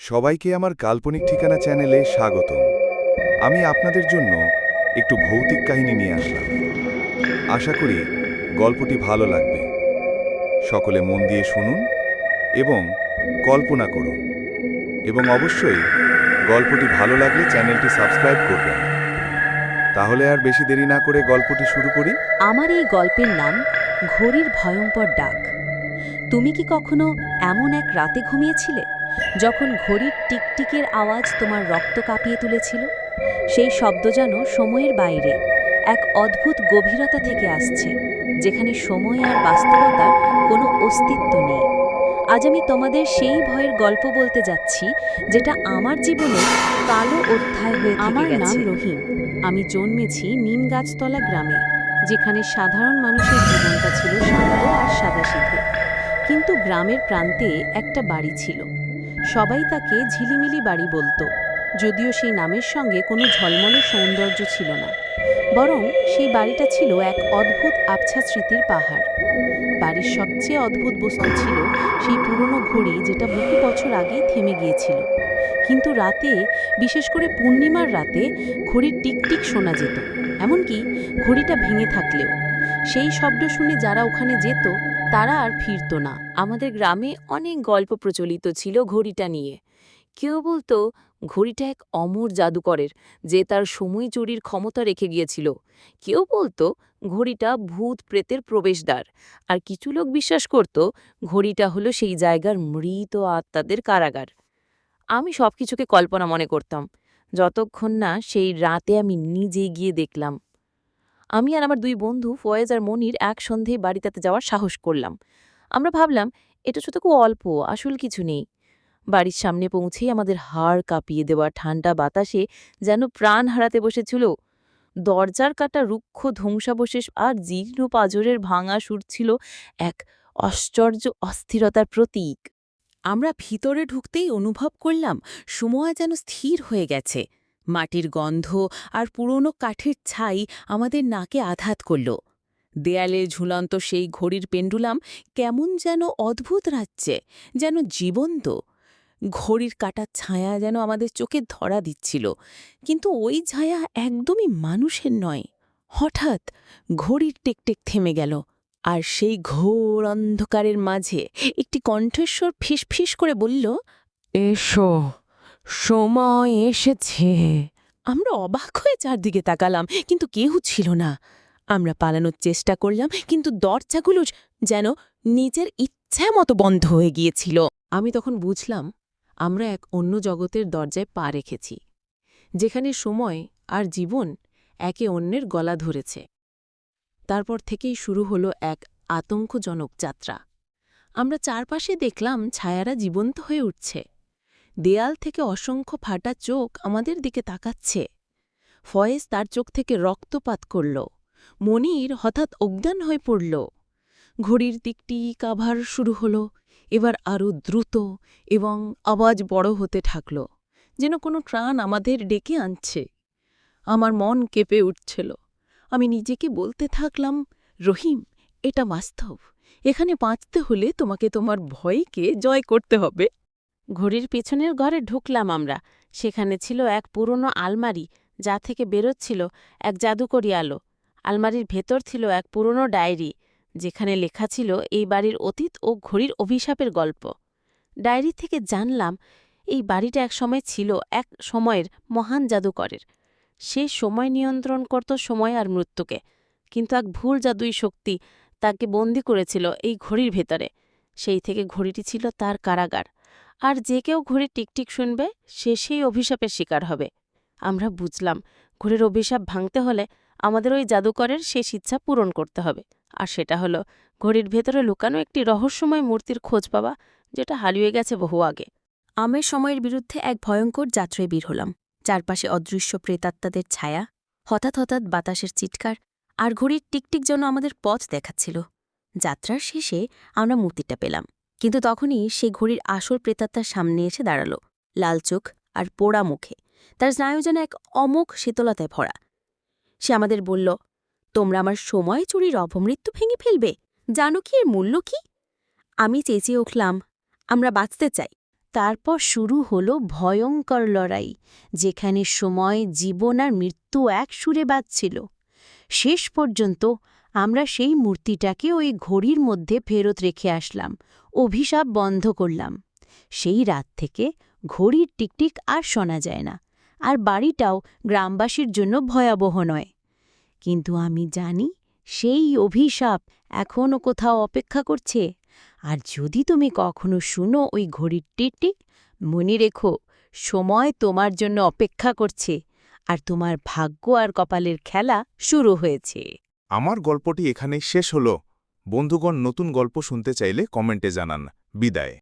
সবাইকে আমার কাল্পনিক ঠিকানা চ্যানেলে স্বাগতম। আমি আপনাদের জন্য একটু ভৌতিক কাহিনী নিয়ে আসলাম। আশা করি গল্পটি ভালো লাগবে। সকলে মন দিয়ে শুনুন এবং কল্পনা করুন, এবং অবশ্যই গল্পটি ভালো লাগলে চ্যানেলটি সাবস্ক্রাইব করবেন। তাহলে আর বেশি দেরি না করে গল্পটি শুরু করি। আমার এই গল্পের নাম ঘড়ির ভয়ঙ্কর ডাক। তুমি কি কখনো এমন এক রাতে ঘুমিয়েছিলে যখন ঘড়ির টিকটিকের আওয়াজ তোমার রক্ত কাঁপিয়ে তুলেছিল? সেই শব্দ যেন সময়ের বাইরে এক অদ্ভুত গভীরতা থেকে আসছে, যেখানে সময় আর বাস্তবতার কোনো অস্তিত্ব নেই। আজ আমি তোমাদের সেই ভয়ের গল্প বলতে যাচ্ছি, যেটা আমার জীবনে কালো অধ্যায় হয়ে থেকে গেছে। আমার নাম রহিম। আমি জন্মেছি নিমগাছতলা গ্রামে, যেখানে সাধারণ মানুষের জীবনটা ছিল শান্ত আর সাদাসিধে। কিন্তু গ্রামের প্রান্তে একটা বাড়ি ছিল। সবাই তাকে ঝিলিমিলি বাড়ি বলতো, যদিও সেই নামের সঙ্গে কোনো ঝলমলে সৌন্দর্য ছিল না। বরং সেই বাড়িটা ছিল এক অদ্ভুত আবছা স্মৃতির পাহাড়। বাড়ির সবচেয়ে অদ্ভুত বস্তু ছিল সেই পুরনো ঘড়ি, যেটা বহু বছর আগেই থেমে গিয়েছিল। কিন্তু রাতে, বিশেষ করে পূর্ণিমার রাতে, ঘড়ির টিকটিক শোনা যেত। এমনকি ঘড়িটা ভেঙে থাকলেও সেই শব্দ শুনে যারা ওখানে যেত তারা আর ফিরত না। আমাদের গ্রামে অনেক গল্প প্রচলিত ছিল ঘড়িটা নিয়ে। কেউ বলতো ঘড়িটা এক অমর জাদুকরের, যে তার সময় চুরির ক্ষমতা রেখে গিয়েছিল। কেউ বলতো ঘড়িটা ভূত প্রেতের প্রবেশদ্বার। আর কিছু লোক বিশ্বাস করত ঘড়িটা হলো সেই জায়গার মৃত আত্মাদের কারাগার। আমি সবকিছুকে কল্পনা মনে করতাম, যতক্ষণ না সেই রাতে আমি নিজে গিয়ে দেখলাম। আমি আর আমার দুই বন্ধু ফয়েজ আর মনির এক সন্ধেয় বাড়িটাতে যাওয়ার সাহস করলাম। আমরা ভাবলাম এটা শুধু খুব অল্প, আসল কিছু নেই। বাড়ির সামনে পৌঁছেই আমাদের হাড় কাঁপিয়ে দেওয়া ঠান্ডা বাতাসে যেন প্রাণ হারাতে বসেছিল। দরজার কাটা রুক্ষ ধ্বংসাবশেষ আর জীর্ণ পাঁজরের ভাঙা সুর ছিল এক আশ্চর্য অস্থিরতার প্রতীক। আমরা ভিতরে ঢুকতেই অনুভব করলাম সময় যেন স্থির হয়ে গেছে। মাটির গন্ধ আর পুরনো কাঠের ছাই আমাদের নাকে আঘাত করল। দেয়ালে ঝুলন্ত সেই ঘড়ির পেন্ডুলাম কেমন যেন অদ্ভুত রাজ্যে, যেন জীবন্ত। ঘড়ির কাটার ছায়া যেন আমাদের চোখে ধরা দিচ্ছিল, কিন্তু ওই ছায়া একদমই মানুষের নয়। হঠাৎ ঘড়ির টেকটেক থেমে গেল, আর সেই ঘোর অন্ধকারের মাঝে একটি কণ্ঠস্বর ফিসফিস করে বলল, এসো, সময় এসেছে। আমরা অবাক হয়ে চারদিকে তাকালাম, কিন্তু কেউ ছিল না। আমরা পালানোর চেষ্টা করলাম, কিন্তু দরজাগুলো যেন নিজের ইচ্ছা মতো বন্ধ হয়ে গিয়েছিল। আমি তখন বুঝলাম আমরা এক অন্য জগতের দরজায় পা রেখেছি, যেখানে সময় আর জীবন একে অন্যের গলা ধরেছে। তারপর থেকেই শুরু হলো এক আতঙ্কজনক যাত্রা। আমরা চারপাশে দেখলাম ছায়ারা জীবন্ত হয়ে উঠছে। দেয়াল থেকে অসংখ্য ফাটা চোখ আমাদের দিকে তাকাচ্ছে। ফয়েজ তার চোখ থেকে রক্তপাত করল। মনির হঠাৎ অজ্ঞান হয়ে পড়ল। ঘড়ির টিকটিক আবার শুরু হল, এবার আরও দ্রুত, এবং আওয়াজ বড় হতে থাকল, যেন কোনো প্রাণ আমাদের ডেকে আনছে। আমার মন কেঁপে উঠছিল। আমি নিজেকে বলতে থাকলাম, রহিম, এটা বাস্তব। এখানে বাঁচতে হলে তোমাকে তোমার ভয়কে জয় করতে হবে। ঘড়ির পেছনের ঘরে ঢুকলাম আমরা। সেখানে ছিল এক পুরনো আলমারি, যা থেকে বেরোচ্ছিল এক জাদুকরি আলো। আলমারির ভেতর ছিল এক পুরনো ডায়েরি, যেখানে লেখা ছিল এই বাড়ির অতীত ও ঘড়ির অভিশাপের গল্প। ডায়েরি থেকে জানলাম এই বাড়িটা এক সময় ছিল এক সময়ের মহান জাদুকরের। সে সময় নিয়ন্ত্রণ করত সময় আর মৃত্যুকে, কিন্তু এক ভুল জাদুই শক্তি তাকে বন্দী করেছিল এই ঘড়ির ভেতরে। সেই থেকে ঘড়িটি ছিল তার কারাগার, আর যে কেউ ঘড়ির টিকটিক শুনবে সে সেই অভিশাপের শিকার হবে। আমরা বুঝলাম ঘড়ির অভিশাপ ভাঙতে হলে আমাদের ওই জাদুকরের শেষ ইচ্ছা পূরণ করতে হবে, আর সেটা হলো ঘড়ির ভেতরে লুকানো একটি রহস্যময় মূর্তির খোঁজ পাওয়া, যেটা হারিয়ে গেছে বহু আগে। আমের সময়ের বিরুদ্ধে এক ভয়ঙ্কর যাত্রায় বের হলাম। চারপাশে অদৃশ্য প্রেতাত্মাদের ছায়া, হঠাৎ হঠাৎ বাতাসের চিৎকার, আর ঘড়ির টিকটিক যেন আমাদের পথ দেখাচ্ছিল। যাত্রার শেষে আমরা মূর্তিটা পেলাম, কিন্তু তখনই সেই ঘড়ির আসল প্রেতাত্মার সামনে এসে দাঁড়াল, লাল চোখ আর পোড়া মুখে। তার স্নায়ু যেন এক অমোঘ শীতলতায় ভরা। সে আমাদের বলল, তোমরা আমার সময় চুরির অপমৃত্যু ভেঙে ফেলবে? জানো কি এর মূল্য কি? আমি চেঁচিয়ে উঠলাম, আমরা বাঁচতে চাই, তারপর শুরু হলো ভয়ঙ্কর লড়াই, যেখানে সময়, জীবন আর মৃত্যু এক সুরে বাজছিল। শেষ পর্যন্ত আমরা সেই মূর্তিটাকে ওই ঘড়ির মধ্যে ফেরত রেখে আসলাম, অভিশাপ বন্ধ করলাম। সেই রাত থেকে ঘড়ির টিকটিক আর শোনা যায় না, আর বাড়িটাও গ্রামবাসীর জন্য ভয়াবহ নয়। কিন্তু আমি জানি সেই অভিশাপ এখনও কোথাও অপেক্ষা করছে। আর যদি তুমি কখনো শুনো ওই ঘড়ির টিকটিক, মনে রেখো, সময় তোমার জন্য অপেক্ষা করছে, আর তোমার ভাগ্য আর কপালের খেলা শুরু হয়েছে। আমার গল্পটি এখানেই শেষ হলো। বন্ধুগণ, নতুন গল্প শুনতে চাইলে কমেন্টে জানান। বিদায়।